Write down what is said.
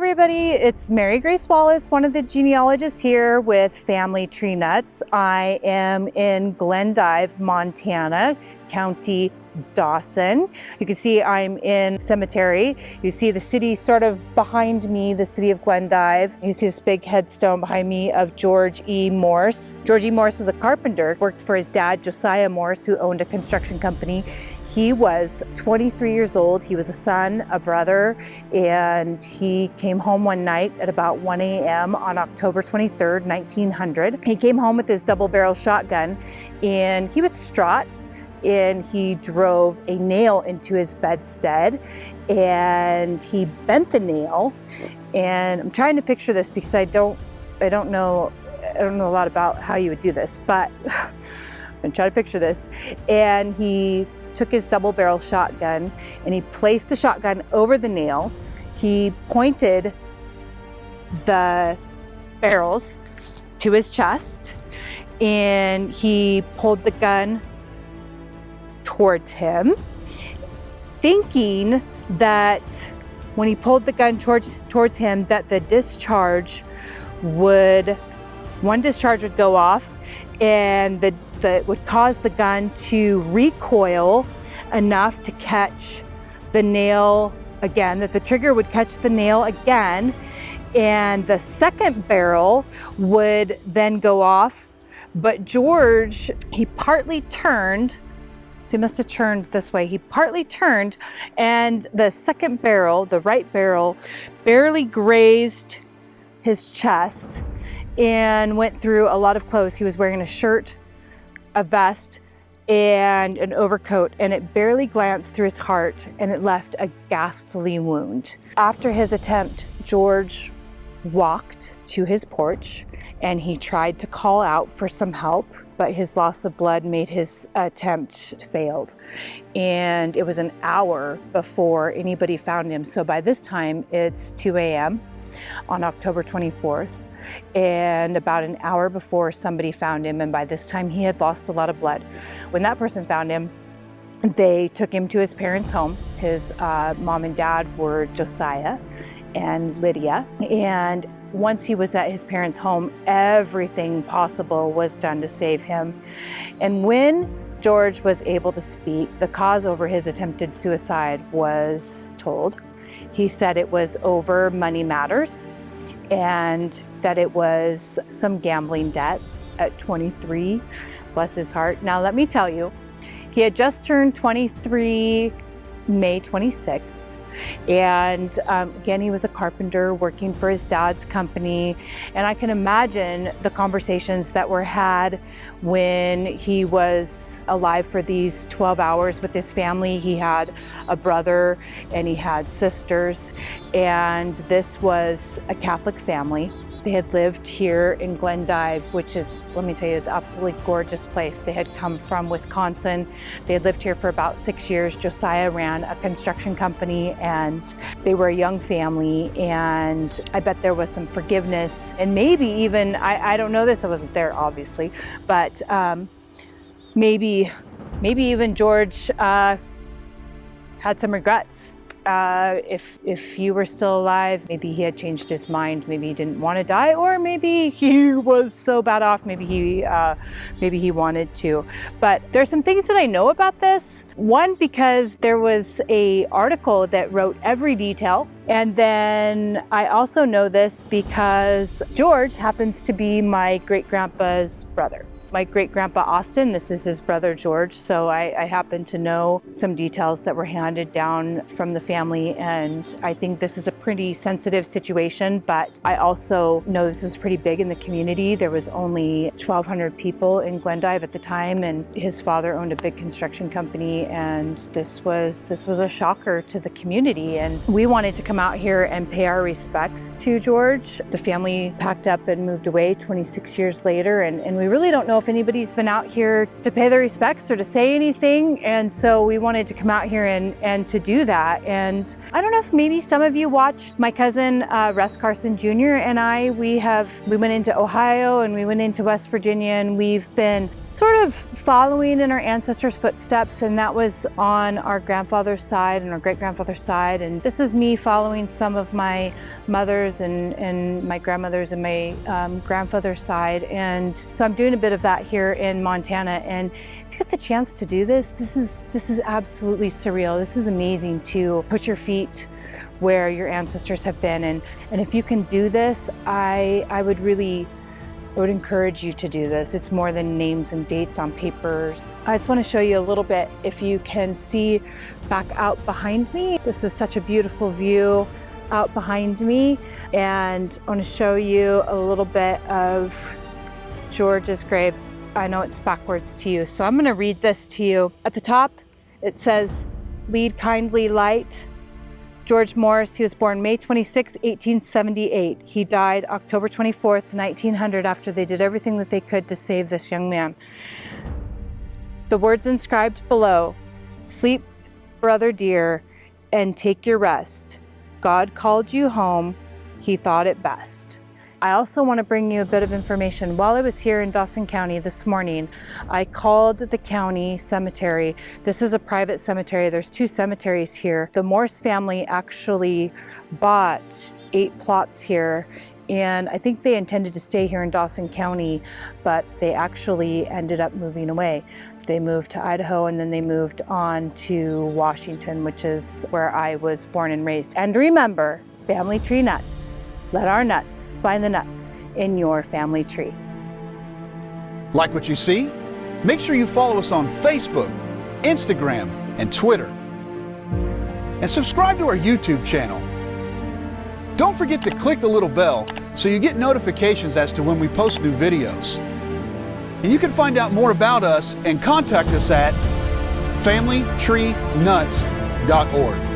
everybody, it's Mary Grace Wallace, one of the genealogists here with Family Tree Nuts. I am in Glendive, Montana, County Dawson. You can see I'm in cemetery. You see the city sort of behind me, the city of Glendive. You see this big headstone behind me of George E. Morse. George E. Morse was a carpenter, worked for his dad, Josiah Morse, who owned a construction company. He was 23 years old. He was a son, a brother, and he came home one night at about 1 a.m. on October 23rd, 1900. He came home with his double-barrel shotgun, and he was distraught. And he drove a nail into his bedstead and he bent the nail. And I'm trying to picture this because I don't know a lot about how you would do this, but I'm gonna try to picture this. And he took his double barrel shotgun and he placed the shotgun over the nail. He pointed the barrels to his chest and he pulled the gun towards him, thinking that when he pulled the gun towards him that one discharge would go off and that would cause the gun to recoil enough to catch the nail again, that the trigger would catch the nail again, and the second barrel would then go off. But George, he partly turned. So he must have turned this way. He partly turned and the second barrel, the right barrel, barely grazed his chest and went through a lot of clothes. He was wearing a shirt, a vest, and an overcoat, and it barely glanced through his heart and it left a ghastly wound. After his attempt, George walked to his porch and he tried to call out for some help, but his loss of blood made his attempt failed. And it was an hour before anybody found him. So by this time, it's 2 a.m. on October 24th, and about an hour before somebody found him, and by this time he had lost a lot of blood. When that person found him, they took him to his parents' home. His mom and dad were Josiah and Lydia, and once he was at his parents' home, everything possible was done to save him. And when George was able to speak, the cause over his attempted suicide was told. He said it was over money matters and that it was some gambling debts at 23, bless his heart. Now let me tell you, he had just turned 23 May 26th. And again, he was a carpenter working for his dad's company. And I can imagine the conversations that were had when he was alive for these 12 hours with his family. He had a brother and he had sisters, and this was a Catholic family. They had lived here in Glendive, which is, let me tell you, is an absolutely gorgeous place. They had come from Wisconsin. They had lived here for about 6 years. Josiah ran a construction company and they were a young family, and I bet there was some forgiveness and maybe even, I don't know this, I wasn't there obviously, but maybe even George had some regrets. If you were still alive, maybe he had changed his mind, maybe he didn't want to die, or maybe he was so bad off, maybe he wanted to. But there's some things that I know about this. One, because there was an article that wrote every detail. And then I also know this because George happens to be my great-grandpa's brother. My great-grandpa Austin, this is his brother George, so I happen to know some details that were handed down from the family, and I think this is a pretty sensitive situation, but I also know this is pretty big in the community. There was only 1,200 people in Glendive at the time, and his father owned a big construction company, and this was a shocker to the community, and we wanted to come out here and pay our respects to George. The family packed up and moved away 26 years later, and we really don't know if anybody's been out here to pay their respects or to say anything. And so we wanted to come out here and to do that. And I don't know if maybe some of you watched my cousin, Russ Carson Jr. and I, we went into Ohio and we went into West Virginia, and we've been sort of following in our ancestors' footsteps, and that was on our grandfather's side and our great-grandfather's side. And this is me following some of my mother's and my grandmother's and my grandfather's side. And so I'm doing a bit of that here in Montana. And if you get the chance to do this, this is absolutely surreal. This is amazing to put your feet where your ancestors have been. And if you can do this, I would encourage you to do this. It's more than names and dates on papers. I just want to show you a little bit, if you can see back out behind me. This is such a beautiful view out behind me. And I want to show you a little bit of George's grave. I know it's backwards to you, so I'm going to read this to you. At the top, it says, "Lead kindly light. George Morse, he was born May 26, 1878. He died October 24th, 1900, after they did everything that they could to save this young man." The words inscribed below: "Sleep, brother dear, and take your rest. God called you home. He thought it best." I also want to bring you a bit of information. While I was here in Dawson County this morning, I called the county cemetery. This is a private cemetery. There's 2 cemeteries here. The Morse family actually bought 8 plots here, and I think they intended to stay here in Dawson County, but they actually ended up moving away. They moved to Idaho, and then they moved on to Washington, which is where I was born and raised. And remember, family tree nuts. Let our nuts find the nuts in your family tree. Like what you see? Make sure you follow us on Facebook, Instagram, and Twitter. And subscribe to our YouTube channel. Don't forget to click the little bell so you get notifications as to when we post new videos. And you can find out more about us and contact us at familytreenuts.org.